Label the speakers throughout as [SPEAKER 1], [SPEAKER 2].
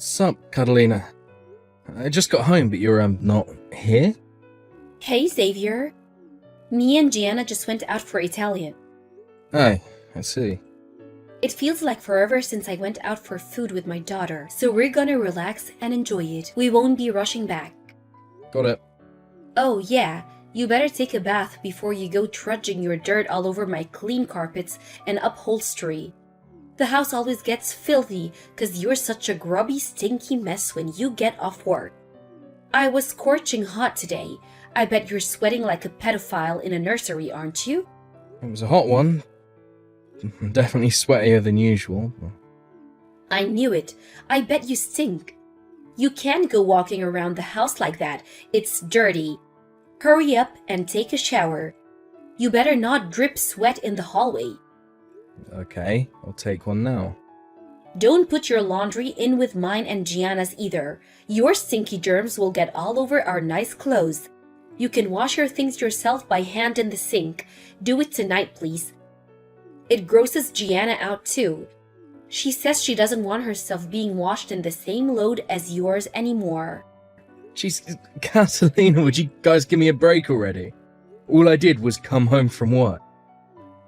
[SPEAKER 1] Sup, Catalina? I just got home, but you're, not here?
[SPEAKER 2] Hey, Xavier. Me and Gianna just went out for Italian.
[SPEAKER 1] Oh, I see.
[SPEAKER 2] It feels like forever since I went out for food with my daughter, so we're gonna relax and enjoy it. We won't be rushing back.
[SPEAKER 1] Got it.
[SPEAKER 2] Oh yeah, you better take a bath before you go trudging your dirt all over my clean carpets and upholstery. The house always gets filthy because you're such a grubby, stinky mess when you get off work. I was scorching hot today. I bet you're sweating like a pedophile in a nursery, aren't you?
[SPEAKER 1] It was a hot one. Definitely sweatier than usual.
[SPEAKER 2] I knew it. I bet you stink. You can't go walking around the house like that. It's dirty. Hurry up and take a shower. You better not drip sweat in the hallway.
[SPEAKER 1] Okay, I'll take one now.
[SPEAKER 2] Don't put your laundry in with mine and Gianna's either. Your stinky germs will get all over our nice clothes. You can wash your things yourself by hand in the sink. Do it tonight, please. It grosses Gianna out too. She says she doesn't want her stuff being washed in the same load as yours anymore.
[SPEAKER 1] Jeez, Catalina, would you guys give me a break already? All I did was come home from work.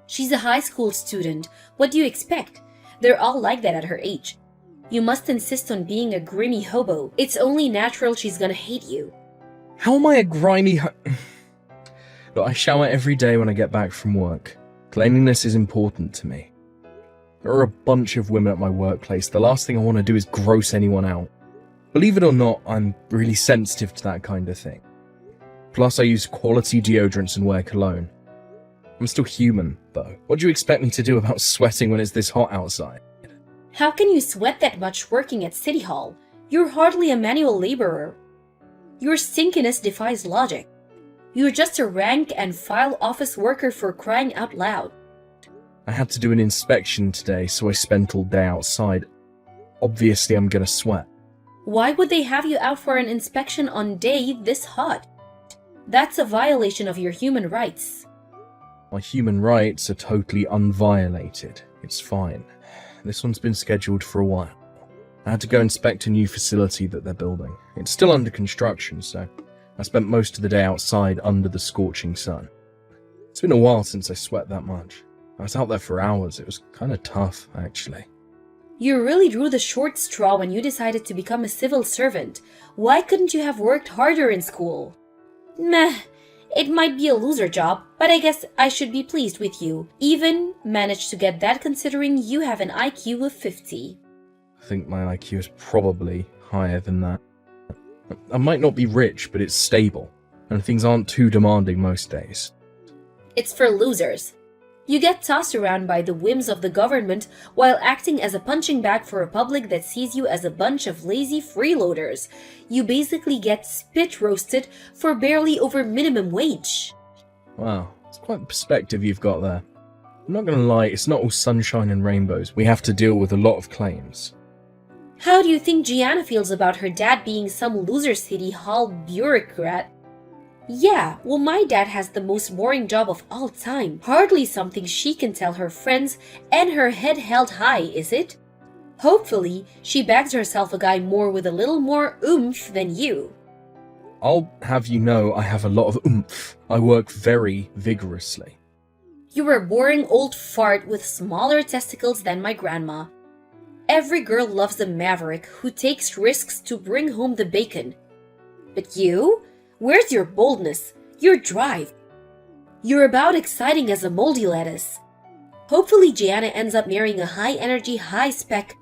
[SPEAKER 2] She's a high school student. What do you expect? They're all like that at her age. You must insist on being a grimy hobo. It's only natural she's gonna hate you.
[SPEAKER 1] How am I a grimy Look, I shower every day when I get back from work. Cleanliness is important to me. There are a bunch of women at my workplace. The last thing I want to do is gross anyone out. Believe it or not, I'm really sensitive to that kind of thing. Plus, I use quality deodorants and wear cologne. I'm still human, though. What do you expect me to do about sweating when it's this hot outside?
[SPEAKER 2] How can you sweat that much working at City Hall? You're hardly a manual laborer. Your stinkiness defies logic. You're just a rank and file office worker for crying out loud.
[SPEAKER 1] I had to do an inspection today, so I spent all day outside. Obviously, I'm gonna sweat.
[SPEAKER 2] Why would they have you out for an inspection on day this hot? That's a violation of your human rights.
[SPEAKER 1] My human rights are totally unviolated. It's fine. This one's been scheduled for a while. I had to go inspect a new facility that they're building. It's still under construction, so I spent most of the day outside under the scorching sun. It's been a while since I sweat that much. I was out there for hours. It was kind of tough, actually.
[SPEAKER 2] You really drew the short straw when you decided to become a civil servant. Why couldn't you have worked harder in school? Meh, it might be a loser job, but I guess I should be pleased with you. Even managed to get that considering you have an IQ of 50.
[SPEAKER 1] I think my IQ is probably higher than that. I might not be rich, but it's stable, and things aren't too demanding most days.
[SPEAKER 2] It's for losers. You get tossed around by the whims of the government while acting as a punching bag for a public that sees you as a bunch of lazy freeloaders. You basically get spit roasted for barely over minimum wage.
[SPEAKER 1] Wow, it's quite the perspective you've got there. I'm not gonna lie, it's not all sunshine and rainbows. We have to deal with a lot of claims.
[SPEAKER 2] How do you think Gianna feels about her dad being some loser City Hall bureaucrat? Yeah, well, my dad has the most boring job of all time. Hardly something she can tell her friends and her head held high, is it? Hopefully, she bags herself a guy with a little more oomph than you.
[SPEAKER 1] I'll have you know I have a lot of oomph. I work very vigorously.
[SPEAKER 2] You're a boring old fart with smaller testicles than my grandma. Every girl loves a maverick who takes risks to bring home the bacon. But you? Where's your boldness? Your drive? You're about exciting as a moldy lettuce. Hopefully Gianna ends up marrying a high-energy, high-spec,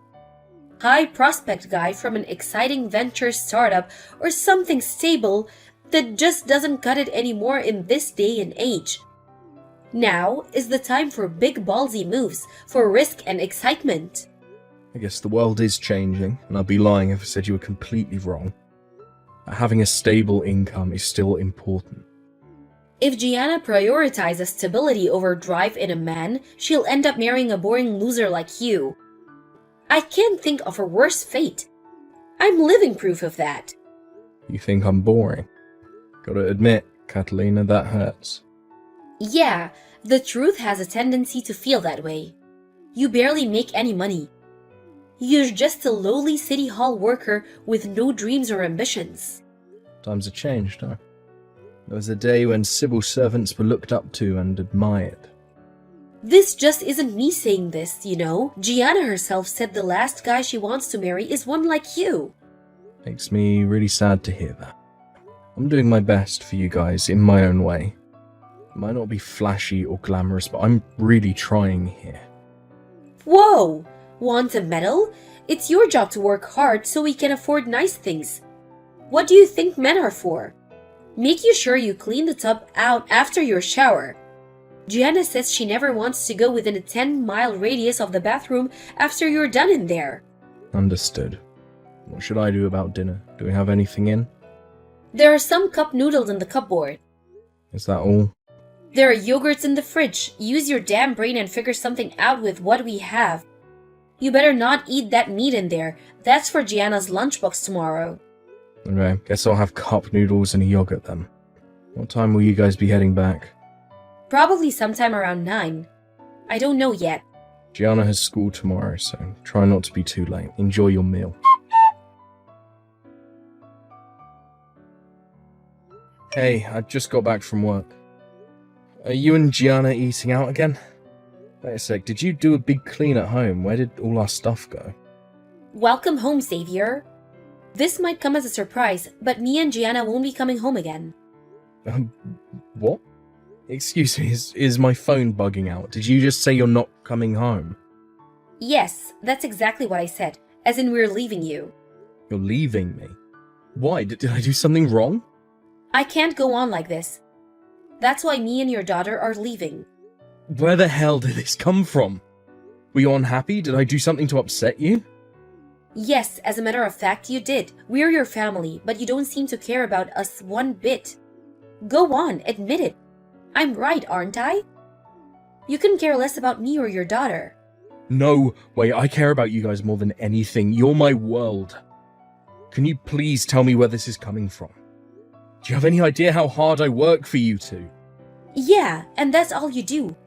[SPEAKER 2] high-prospect guy from an exciting venture startup or something stable that just doesn't cut it anymore in this day and age. Now is the time for big ballsy moves, for risk and excitement.
[SPEAKER 1] I guess the world is changing, and I'd be lying if I said you were completely wrong. Having a stable income is still important.
[SPEAKER 2] If Gianna prioritizes stability over drive in a man, she'll end up marrying a boring loser like you. I can't think of a worse fate. I'm living proof of that.
[SPEAKER 1] You think I'm boring? Gotta admit, Catalina, that hurts.
[SPEAKER 2] Yeah, the truth has a tendency to feel that way. You barely make any money. You're just a lowly city hall worker with no dreams or ambitions.
[SPEAKER 1] Times have changed, huh? There was a day when civil servants were looked up to and admired.
[SPEAKER 2] This just isn't me saying this, you know. Gianna herself said the last guy she wants to marry is one like you.
[SPEAKER 1] Makes me really sad to hear that. I'm doing my best for you guys in my own way. It might not be flashy or glamorous, but I'm really trying here.
[SPEAKER 2] Whoa! Want a medal? It's your job to work hard so we can afford nice things. What do you think men are for? Make you sure you clean the tub out after your shower. Gianna says she never wants to go within a 10-mile radius of the bathroom after you're done in there.
[SPEAKER 1] Understood. What should I do about dinner? Do we have anything in?
[SPEAKER 2] There are some cup noodles in the cupboard.
[SPEAKER 1] Is that all?
[SPEAKER 2] There are yogurts in the fridge. Use your damn brain and figure something out with what we have. You better not eat that meat in there. That's for Gianna's lunchbox tomorrow.
[SPEAKER 1] Okay, guess I'll have cup noodles and a yogurt then. What time will you guys be heading back?
[SPEAKER 2] Probably sometime around 9. I don't know yet.
[SPEAKER 1] Gianna has school tomorrow, so try not to be too late. Enjoy your meal. Hey, I just got back from work. Are you and Gianna eating out again? Wait a sec, did you do a big clean at home? Where did all our stuff go?
[SPEAKER 2] Welcome home, Xavier. This might come as a surprise, but me and Gianna won't be coming home again.
[SPEAKER 1] What? Excuse me, is my phone bugging out? Did you just say you're not coming home?
[SPEAKER 2] Yes, that's exactly what I said, as in we're leaving you.
[SPEAKER 1] You're leaving me? Why? Did I do something wrong?
[SPEAKER 2] I can't go on like this. That's why me and your daughter are leaving.
[SPEAKER 1] Where the hell did this come from? Were you unhappy? Did I do something to upset you?
[SPEAKER 2] Yes, as a matter of fact, you did. We're your family, but you don't seem to care about us one bit. Go on, admit it. I'm right, aren't I? You couldn't care less about me or your daughter.
[SPEAKER 1] No way, I care about you guys more than anything. You're my world. Can you please tell me where this is coming from? Do you have any idea how hard I work for you two?
[SPEAKER 2] Yeah, and that's all you do.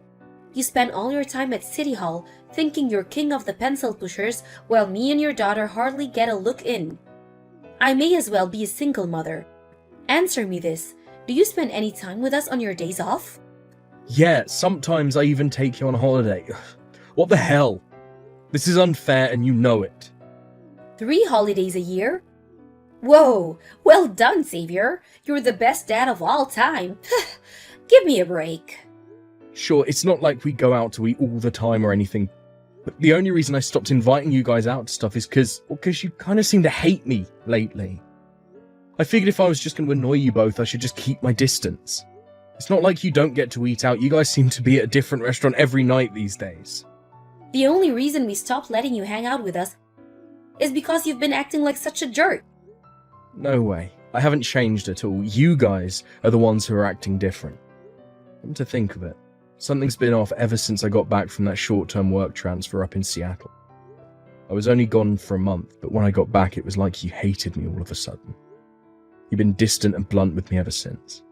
[SPEAKER 2] You spend all your time at City Hall thinking you're king of the pencil pushers while me and your daughter hardly get a look in. I may as well be a single mother. Answer me this. Do you spend any time with us on your days off?
[SPEAKER 1] Yeah, sometimes I even take you on holiday. What the hell? This is unfair and you know it.
[SPEAKER 2] 3 holidays a year? Whoa, well done, Xavier. You're the best dad of all time. Give me a break.
[SPEAKER 1] Sure, it's not like we go out to eat all the time or anything, but the only reason I stopped inviting you guys out to stuff is because you kind of seem to hate me lately. I figured if I was just going to annoy you both, I should just keep my distance. It's not like you don't get to eat out. You guys seem to be at a different restaurant every night these days.
[SPEAKER 2] The only reason we stopped letting you hang out with us is because you've been acting like such a jerk.
[SPEAKER 1] No way. I haven't changed at all. You guys are the ones who are acting different. Come to think of it, something's been off ever since I got back from that short-term work transfer up in Seattle. I was only gone for a month, but when I got back it was like you hated me all of a sudden. You've been distant and blunt with me ever since.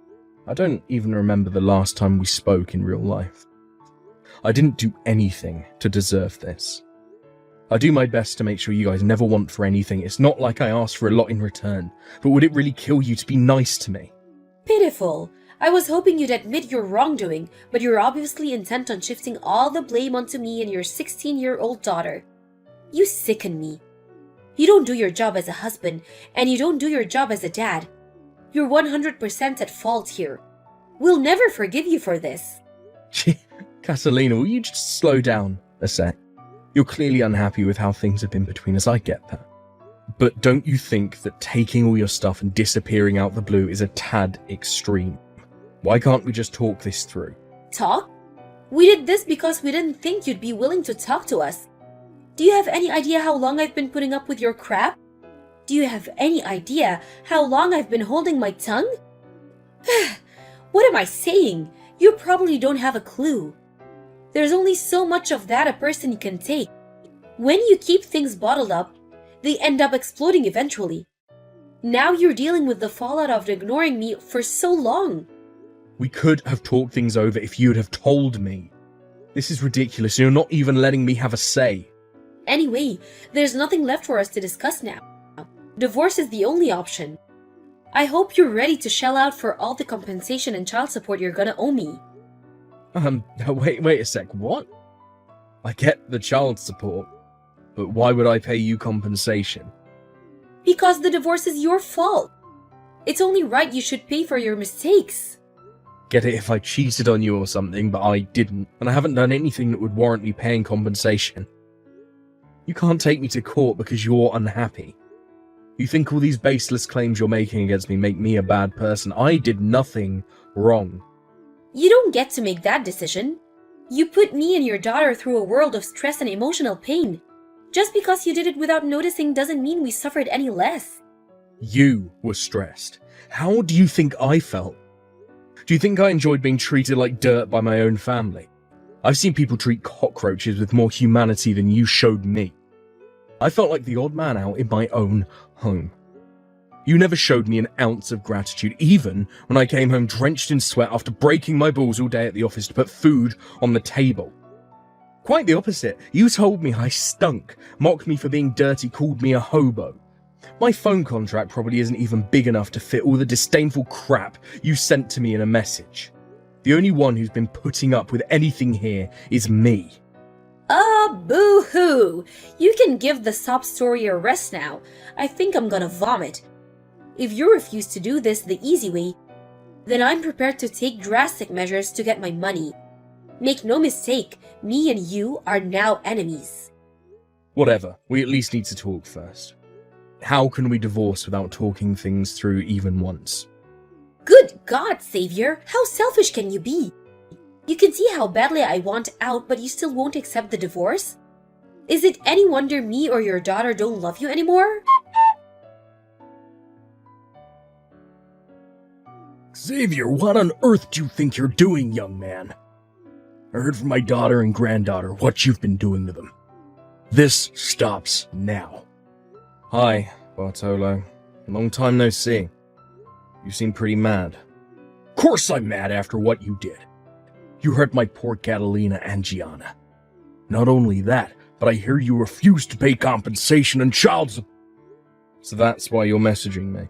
[SPEAKER 1] I don't even remember the last time we spoke in real life. I didn't do anything to deserve this. I do my best to make sure you guys never want for anything. It's not like I asked for a lot in return, but would it really kill you to be nice to me?
[SPEAKER 2] Pitiful. I was hoping you'd admit your wrongdoing, but you're obviously intent on shifting all the blame onto me and your 16-year-old daughter. You sicken me. You don't do your job as a husband, and you don't do your job as a dad. You're 100% at fault here. We'll never forgive you for this.
[SPEAKER 1] Catalina, will you just slow down a sec? You're clearly unhappy with how things have been between us, I get that. But don't you think that taking all your stuff and disappearing out the blue is a tad extreme? Why can't we just talk this through?
[SPEAKER 2] Talk? We did this because we didn't think you'd be willing to talk to us. Do you have any idea how long I've been putting up with your crap? Do you have any idea how long I've been holding my tongue? What am I saying? You probably don't have a clue. There's only so much of that a person can take. When you keep things bottled up, they end up exploding eventually. Now you're dealing with the fallout of ignoring me for so long.
[SPEAKER 1] We could have talked things over if you'd have told me. This is ridiculous. You're not even letting me have a say.
[SPEAKER 2] Anyway, there's nothing left for us to discuss now. Divorce is the only option. I hope you're ready to shell out for all the compensation and child support you're gonna owe me.
[SPEAKER 1] Wait a sec, what? I get the child support, but why would I pay you compensation?
[SPEAKER 2] Because the divorce is your fault. It's only right you should pay for your mistakes.
[SPEAKER 1] Get it if I cheated on you or something, but I didn't, and I haven't done anything that would warrant me paying compensation. You can't take me to court because you're unhappy. You think all these baseless claims you're making against me make me a bad person. I did nothing wrong.
[SPEAKER 2] You don't get to make that decision. You put me and your daughter through a world of stress and emotional pain. Just because you did it without noticing doesn't mean we suffered any less.
[SPEAKER 1] You were stressed. How do you think I felt? Do you think I enjoyed being treated like dirt by my own family? I've seen people treat cockroaches with more humanity than you showed me. I felt like the odd man out in my own home. You never showed me an ounce of gratitude, even when I came home drenched in sweat after breaking my balls all day at the office to put food on the table. Quite the opposite. You told me I stunk, mocked me for being dirty, called me a hobo. My phone contract probably isn't even big enough to fit all the disdainful crap you sent to me in a message. The only one who's been putting up with anything here is me.
[SPEAKER 2] Boo-hoo! You can give the sob story a rest now. I think I'm gonna vomit. If you refuse to do this the easy way, then I'm prepared to take drastic measures to get my money. Make no mistake, me and you are now enemies.
[SPEAKER 1] Whatever, we at least need to talk first. How can we divorce without talking things through even once?
[SPEAKER 2] Good God, Xavier, how selfish can you be? You can see how badly I want out, but you still won't accept the divorce? Is it any wonder me or your daughter don't love you anymore?
[SPEAKER 1] Xavier, what on earth do you think you're doing, young man? I heard from my daughter and granddaughter what you've been doing to them. This stops now. Hi, Bartolo. Long time no see. You seem pretty mad. Of course I'm mad after what you did. You hurt my poor Catalina and Gianna. Not only that, but I hear you refused to pay compensation and child support. So that's why you're messaging me.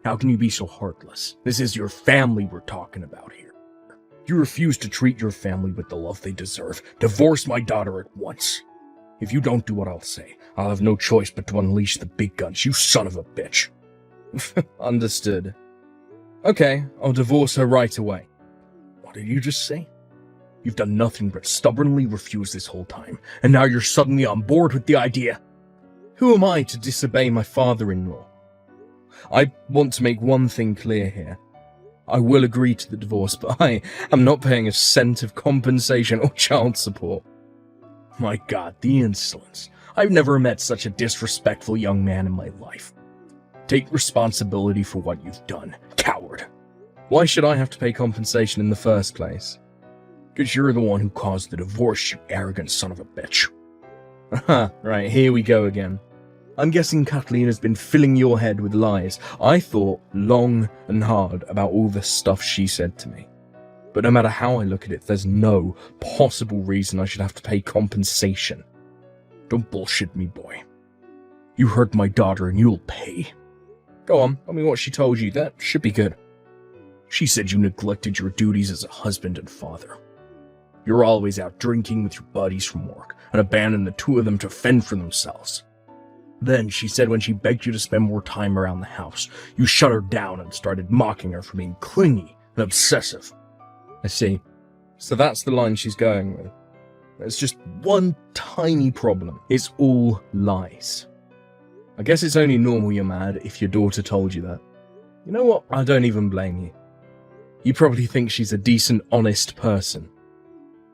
[SPEAKER 1] How can you be so heartless? This is your family we're talking about here. You refuse to treat your family with the love they deserve. Divorce my daughter at once. If you don't do what I'll say, I'll have no choice but to unleash the big guns, you son of a bitch. Understood. Okay, I'll divorce her right away. What did you just say? You've done nothing but stubbornly refuse this whole time, and now you're suddenly on board with the idea. Who am I to disobey my father-in-law? I want to make one thing clear here. I will agree to the divorce, but I am not paying a cent of compensation or child support. My God, the insolence. I've never met such a disrespectful young man in my life. Take responsibility for what you've done, coward. Why should I have to pay compensation in the first place? Because you're the one who caused the divorce, you arrogant son of a bitch. Aha, right, here we go again. I'm guessing Catalina's been filling your head with lies. I thought long and hard about all the stuff she said to me. But no matter how I look at it, there's no possible reason I should have to pay compensation. Don't bullshit me, boy. You hurt my daughter and you'll pay. Go on, tell me what she told you. That should be good. She said you neglected your duties as a husband and father. You're always out drinking with your buddies from work and abandoned the two of them to fend for themselves. Then she said when she begged you to spend more time around the house, you shut her down and started mocking her for being clingy and obsessive. I see. So that's the line she's going with. There's just one tiny problem. It's all lies. I guess it's only normal you're mad if your daughter told you that. You know what? I don't even blame you. You probably think she's a decent, honest person.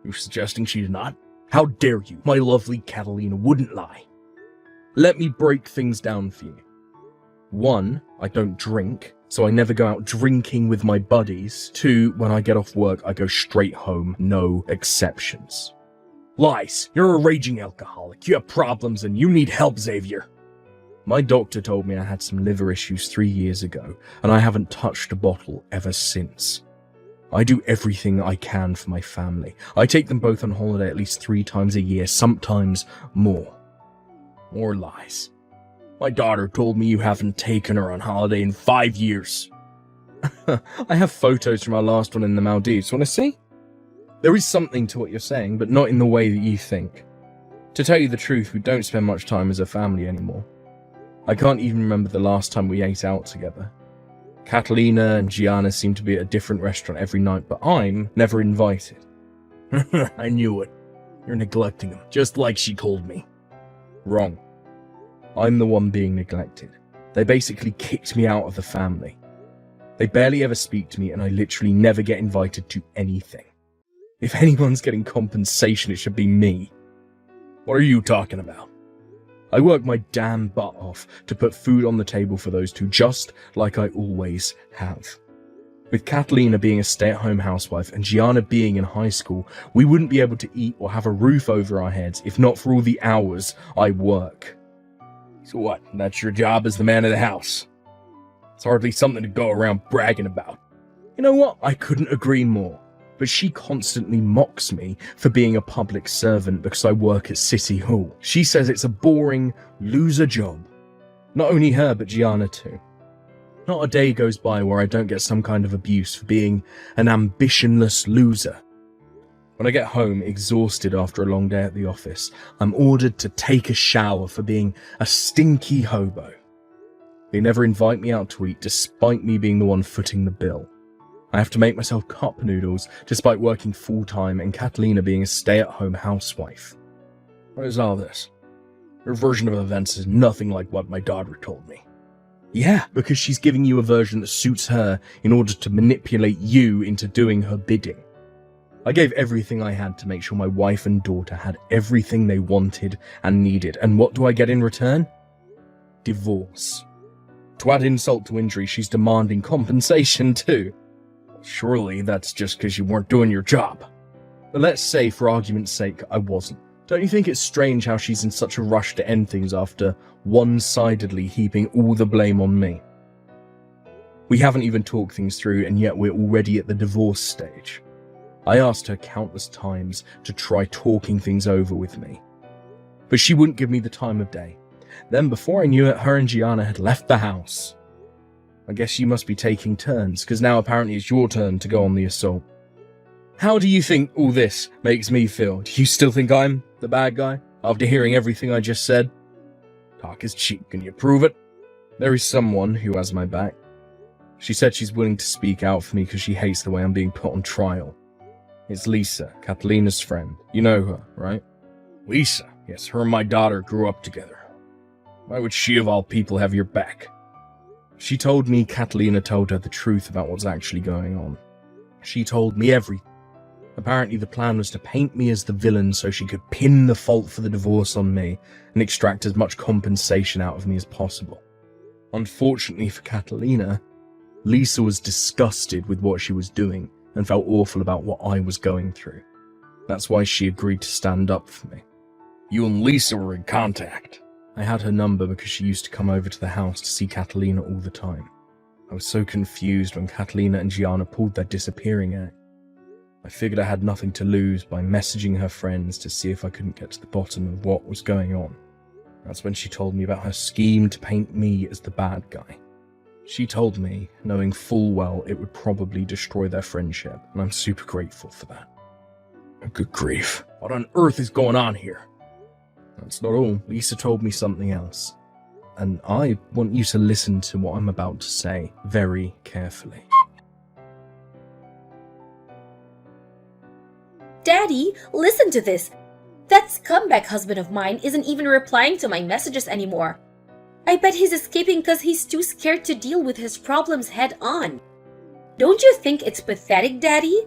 [SPEAKER 1] You're suggesting she's not? How dare you? My lovely Catalina wouldn't lie. Let me break things down for you. 1, I don't drink, so I never go out drinking with my buddies. 2, when I get off work, I go straight home, no exceptions. Lies. You're a raging alcoholic. You have problems and you need help, Xavier. My doctor told me I had some liver issues 3 years ago, and I haven't touched a bottle ever since. I do everything I can for my family. I take them both on holiday at least 3 times a year, sometimes more. More lies. My daughter told me you haven't taken her on holiday in 5 years. I have photos from our last one in the Maldives. Want to see? There is something to what you're saying, but not in the way that you think. To tell you the truth, we don't spend much time as a family anymore. I can't even remember the last time we ate out together. Catalina and Gianna seem to be at a different restaurant every night, but I'm never invited. I knew it. You're neglecting them, just like she told me. Wrong. I'm the one being neglected. They basically kicked me out of the family. They barely ever speak to me, and I literally never get invited to anything. If anyone's getting compensation, it should be me. What are you talking about? I work my damn butt off to put food on the table for those two, just like I always have. With Catalina being a stay-at-home housewife and Gianna being in high school, we wouldn't be able to eat or have a roof over our heads if not for all the hours I work. So what, that's your job as the man of the house? It's hardly something to go around bragging about. You know what? I couldn't agree more. But she constantly mocks me for being a public servant because I work at City Hall. She says it's a boring, loser job. Not only her, but Gianna too. Not a day goes by where I don't get some kind of abuse for being an ambitionless loser. When I get home, exhausted after a long day at the office, I'm ordered to take a shower for being a stinky hobo. They never invite me out to eat, despite me being the one footing the bill. I have to make myself cup noodles, despite working full-time and Catalina being a stay-at-home housewife. What is all this? Her version of events is nothing like what my daughter told me. Yeah, because she's giving you a version that suits her in order to manipulate you into doing her bidding. I gave everything I had to make sure my wife and daughter had everything they wanted and needed, and what do I get in return? Divorce. To add insult to injury, she's demanding compensation too. Surely that's just because you weren't doing your job. But let's say, for argument's sake, I wasn't. Don't you think it's strange how she's in such a rush to end things after one-sidedly heaping all the blame on me? We haven't even talked things through, and yet we're already at the divorce stage. I asked her countless times to try talking things over with me, but she wouldn't give me the time of day. Then before I knew it, her and Gianna had left the house. I guess you must be taking turns, because now apparently it's your turn to go on the assault. How do you think all this makes me feel? Do you still think I'm the bad guy, after hearing everything I just said? Talk is cheap, can you prove it? There is someone who has my back. She said she's willing to speak out for me because she hates the way I'm being put on trial. It's Lisa, Catalina's friend. You know her, right? Lisa? Yes, her and my daughter grew up together. Why would she of all people have your back? She told me Catalina told her the truth about what's actually going on. She told me everything. Apparently the plan was to paint me as the villain so she could pin the fault for the divorce on me and extract as much compensation out of me as possible. Unfortunately for Catalina, Lisa was disgusted with what she was doing and felt awful about what I was going through. That's why she agreed to stand up for me. You and Lisa were in contact. I had her number because she used to come over to the house to see Catalina all the time. I was so confused when Catalina and Gianna pulled their disappearing act. I figured I had nothing to lose by messaging her friends to see if I couldn't get to the bottom of what was going on. That's when she told me about her scheme to paint me as the bad guy. She told me, knowing full well it would probably destroy their friendship, and I'm super grateful for that. Good grief. What on earth is going on here? That's not all. Lisa told me something else. And I want you to listen to what I'm about to say very carefully.
[SPEAKER 2] Daddy, listen to this. That scumbag husband of mine isn't even replying to my messages anymore. I bet he's escaping because he's too scared to deal with his problems head on. Don't you think it's pathetic, Daddy?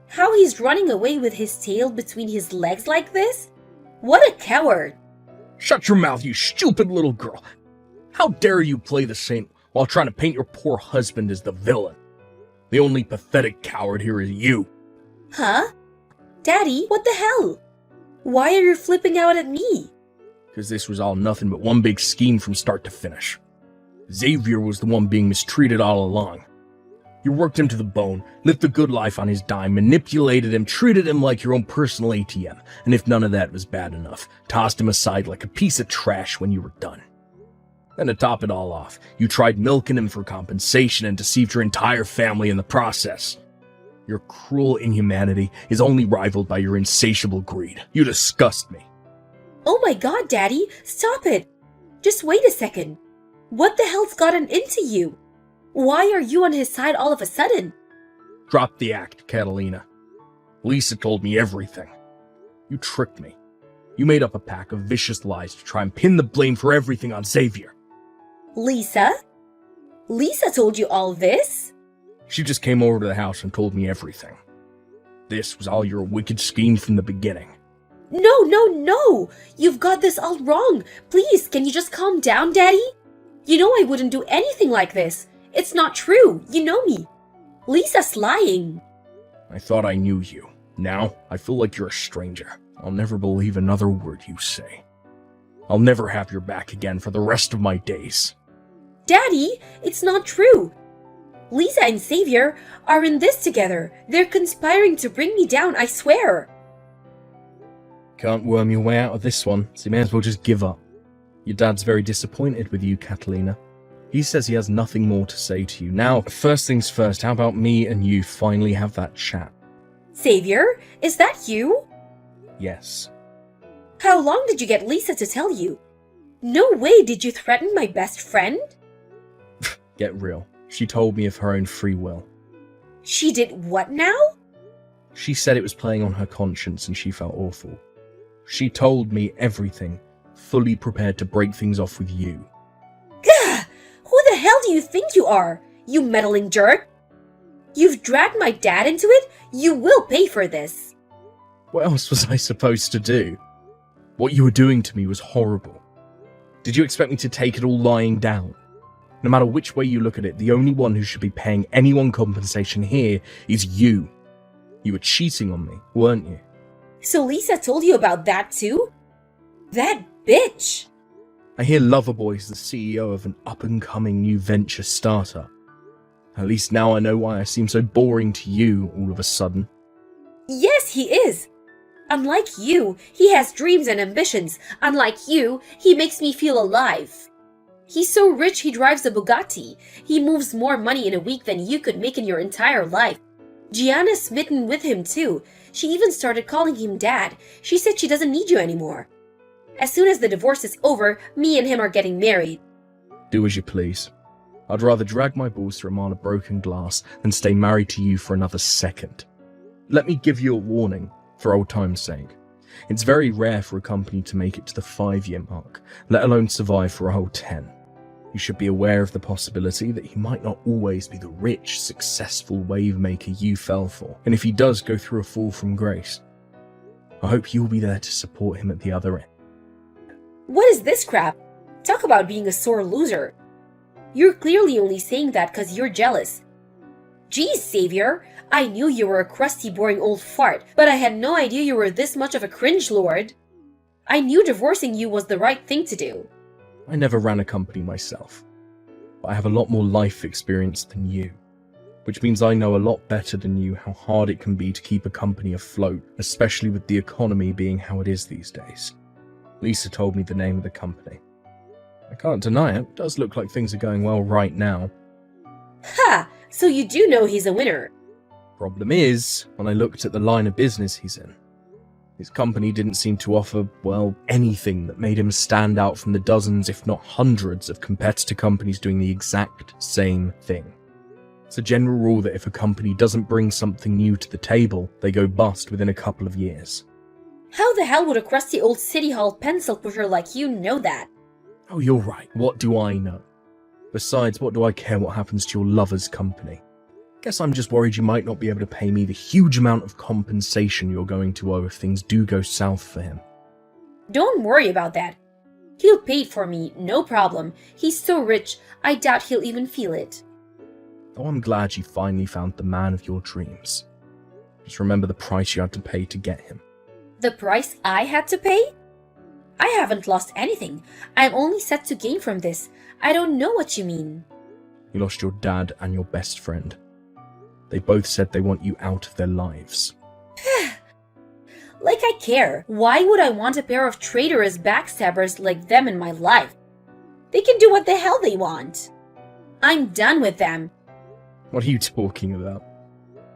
[SPEAKER 2] How he's running away with his tail between his legs like this? What a coward!
[SPEAKER 1] Shut your mouth, you stupid little girl. How dare you play the saint while trying to paint your poor husband as the villain? The only pathetic coward here is you.
[SPEAKER 2] Huh? Daddy, what the hell? Why are you flipping out at me?
[SPEAKER 1] Because this was all nothing but one big scheme from start to finish. Xavier was the one being mistreated all along. You worked him to the bone, lived the good life on his dime, manipulated him, treated him like your own personal ATM, and if none of that was bad enough, tossed him aside like a piece of trash when you were done. And to top it all off, you tried milking him for compensation and deceived your entire family in the process. Your cruel inhumanity is only rivaled by your insatiable greed. You disgust me.
[SPEAKER 2] Oh my god, Daddy, stop it! Just wait a second. What the hell's gotten into you? Why are you on his side all of a sudden?
[SPEAKER 1] Drop the act, Catalina. Lisa told me everything. You tricked me. You made up a pack of vicious lies to try and pin the blame for everything on Xavier.
[SPEAKER 2] Lisa? Lisa told you all this?
[SPEAKER 1] She just came over to the house and told me everything. This was all your wicked scheme from the beginning.
[SPEAKER 2] No! You've got this all wrong. Please, can you just calm down, Daddy? You know I wouldn't do anything like this. It's not true. You know me. Lisa's lying.
[SPEAKER 1] I thought I knew you. Now, I feel like you're a stranger. I'll never believe another word you say. I'll never have your back again for the rest of my days.
[SPEAKER 2] Daddy, it's not true. Lisa and Xavier are in this together. They're conspiring to bring me down, I swear.
[SPEAKER 1] Can't worm your way out of this one, so you may as well just give up. Your dad's very disappointed with you, Catalina. He says he has nothing more to say to you. Now, first things first, how about me and you finally have that chat?
[SPEAKER 2] Xavier, is that you?
[SPEAKER 1] Yes.
[SPEAKER 2] How long did you get Lisa to tell you? No way did you threaten my best friend?
[SPEAKER 1] Get real. She told me of her own free will.
[SPEAKER 2] She did what now?
[SPEAKER 1] She said it was playing on her conscience and she felt awful. She told me everything, fully prepared to break things off with you.
[SPEAKER 2] Gah! Who the hell do you think you are, you meddling jerk? You've dragged my dad into it? You will pay for this.
[SPEAKER 1] What else was I supposed to do? What you were doing to me was horrible. Did you expect me to take it all lying down? No matter which way you look at it, the only one who should be paying anyone compensation here is you. You were cheating on me, weren't you?
[SPEAKER 2] So Lisa told you about that too? That bitch!
[SPEAKER 1] I hear Loverboy is the CEO of an up-and-coming new venture startup. At least now I know why I seem so boring to you all of a sudden.
[SPEAKER 2] Yes, he is! Unlike you, he has dreams and ambitions. Unlike you, he makes me feel alive. He's so rich he drives a Bugatti. He moves more money in a week than you could make in your entire life. Gianna's smitten with him too. She even started calling him dad. She said she doesn't need you anymore. As soon as the divorce is over, me and him are getting married.
[SPEAKER 1] Do as you please. I'd rather drag my balls through a mile of broken glass than stay married to you for another second. Let me give you a warning, for old time's sake. It's very rare for a company to make it to the 5-year mark, let alone survive for a whole 10. You should be aware of the possibility that he might not always be the rich, successful wave maker you fell for, and if he does go through a fall from grace, I hope you'll be there to support him at the other end.
[SPEAKER 2] What is this crap? Talk about being a sore loser. You're clearly only saying that because you're jealous. Geez, Xavier, I knew you were a crusty, boring old fart, but I had no idea you were this much of a cringe lord. I knew divorcing you was the right thing to do.
[SPEAKER 1] I never ran a company myself, but I have a lot more life experience than you, which means I know a lot better than you how hard it can be to keep a company afloat, especially with the economy being how it is these days. Lisa told me the name of the company. I can't deny it does look like things are going well right now.
[SPEAKER 2] Ha! So you do know he's a winner.
[SPEAKER 1] Problem is, when I looked at the line of business he's in, his company didn't seem to offer, well, anything that made him stand out from the dozens, if not hundreds, of competitor companies doing the exact same thing. It's a general rule that if a company doesn't bring something new to the table, they go bust within a couple of years.
[SPEAKER 2] How the hell would a crusty old city hall pencil pusher like you know that?
[SPEAKER 1] Oh, you're right. What do I know? Besides, what do I care what happens to your lover's company? Guess I'm just worried you might not be able to pay me the huge amount of compensation you're going to owe if things do go south for him.
[SPEAKER 2] Don't worry about that. He'll pay it for me, no problem. He's so rich, I doubt he'll even feel it.
[SPEAKER 1] Oh, I'm glad you finally found the man of your dreams. Just remember the price you had to pay to get him.
[SPEAKER 2] The price I had to pay? I haven't lost anything. I'm only set to gain from this. I don't know what you mean.
[SPEAKER 1] You lost your dad and your best friend. They both said they want you out of their lives.
[SPEAKER 2] Like I care. Why would I want a pair of traitorous backstabbers like them in my life? They can do what the hell they want. I'm done with them.
[SPEAKER 1] What are you talking about?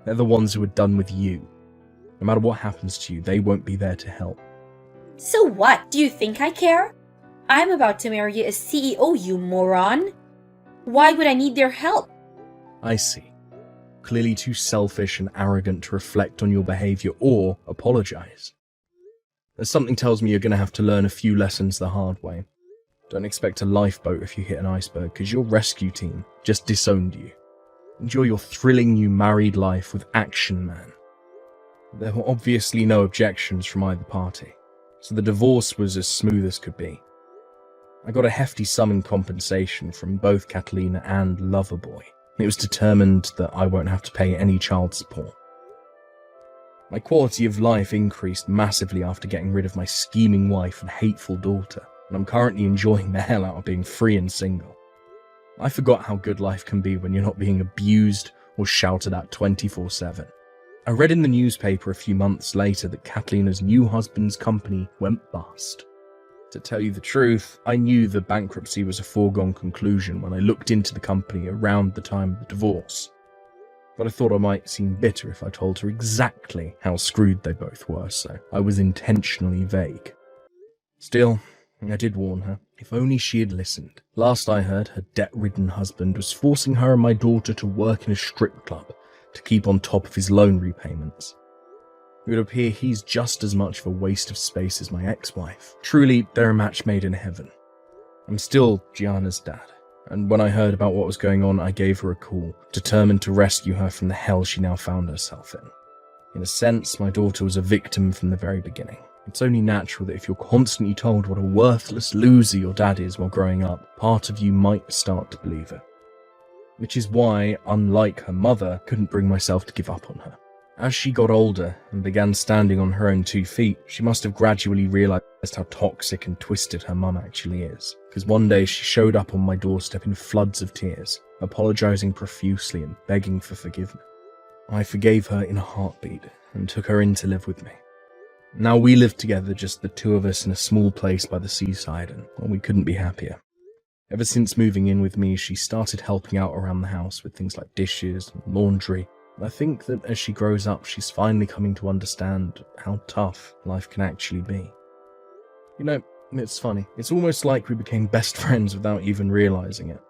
[SPEAKER 1] They're the ones who are done with you. No matter what happens to you, they won't be there to help.
[SPEAKER 2] So what? Do you think I care? I'm about to marry a CEO, you moron. Why would I need their help?
[SPEAKER 1] I see. Clearly too selfish and arrogant to reflect on your behavior or apologize. There's something tells me you're going to have to learn a few lessons the hard way. Don't expect a lifeboat if you hit an iceberg, because your rescue team just disowned you. Enjoy your thrilling new married life with Action Man. There were obviously no objections from either party, so the divorce was as smooth as could be. I got a hefty sum in compensation from both Catalina and Loverboy. It was determined that I won't have to pay any child support. My quality of life increased massively after getting rid of my scheming wife and hateful daughter, and I'm currently enjoying the hell out of being free and single. I forgot how good life can be when you're not being abused or shouted at 24/7. I read in the newspaper a few months later that Catalina's new husband's company went bust. To tell you the truth, I knew the bankruptcy was a foregone conclusion when I looked into the company around the time of the divorce. But I thought I might seem bitter if I told her exactly how screwed they both were, so I was intentionally vague. Still, I did warn her. If only she had listened. Last I heard, her debt-ridden husband was forcing her and my daughter to work in a strip club to keep on top of his loan repayments. It would appear he's just as much of a waste of space as my ex-wife. Truly, they're a match made in heaven. I'm still Gianna's dad, and when I heard about what was going on, I gave her a call, determined to rescue her from the hell she now found herself in. In a sense, my daughter was a victim from the very beginning. It's only natural that if you're constantly told what a worthless loser your dad is while growing up, part of you might start to believe it. Which is why, unlike her mother, I couldn't bring myself to give up on her. As she got older and began standing on her own 2 feet, she must have gradually realized how toxic and twisted her mum actually is. Because one day she showed up on my doorstep in floods of tears, apologizing profusely and begging for forgiveness. I forgave her in a heartbeat and took her in to live with me. Now we live together, just the two of us in a small place by the seaside, and well, we couldn't be happier. Ever since moving in with me, she started helping out around the house with things like dishes and laundry. I think that as she grows up, she's finally coming to understand how tough life can actually be. You know, it's funny. It's almost like we became best friends without even realizing it.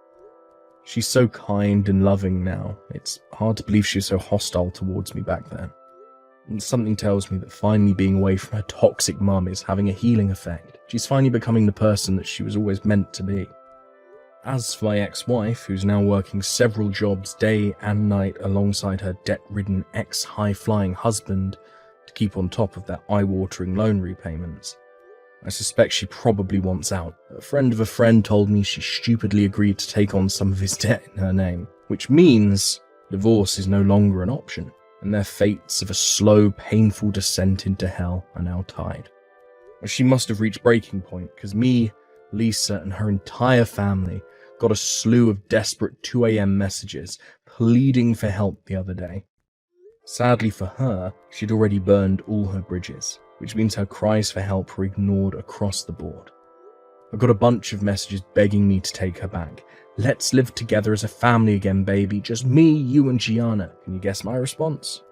[SPEAKER 1] She's so kind and loving now. It's hard to believe she was so hostile towards me back then. And something tells me that finally being away from her toxic mum is having a healing effect. She's finally becoming the person that she was always meant to be. As for my ex-wife, who's now working several jobs day and night alongside her debt-ridden ex-high-flying husband to keep on top of their eye-watering loan repayments, I suspect she probably wants out. A friend of a friend told me she stupidly agreed to take on some of his debt in her name, which means divorce is no longer an option, and their fates of a slow, painful descent into hell are now tied. She must have reached breaking point, because me, Lisa, and her entire family got a slew of desperate 2 a.m. messages pleading for help the other day. Sadly for her, she'd already burned all her bridges, which means her cries for help were ignored across the board. I got a bunch of messages begging me to take her back. Let's live together as a family again, baby. Just me, you, and Gianna. Can you guess my response?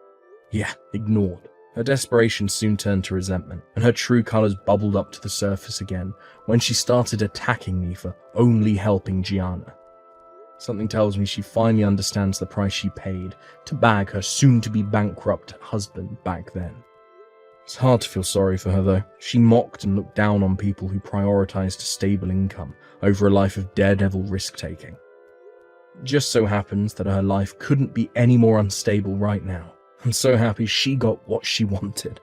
[SPEAKER 1] Yeah, ignored. Her desperation soon turned to resentment, and her true colours bubbled up to the surface again when she started attacking me for only helping Gianna. Something tells me she finally understands the price she paid to bag her soon-to-be bankrupt husband back then. It's hard to feel sorry for her though. She mocked and looked down on people who prioritised a stable income over a life of daredevil risk-taking. It just so happens that her life couldn't be any more unstable right now. I'm so happy she got what she wanted.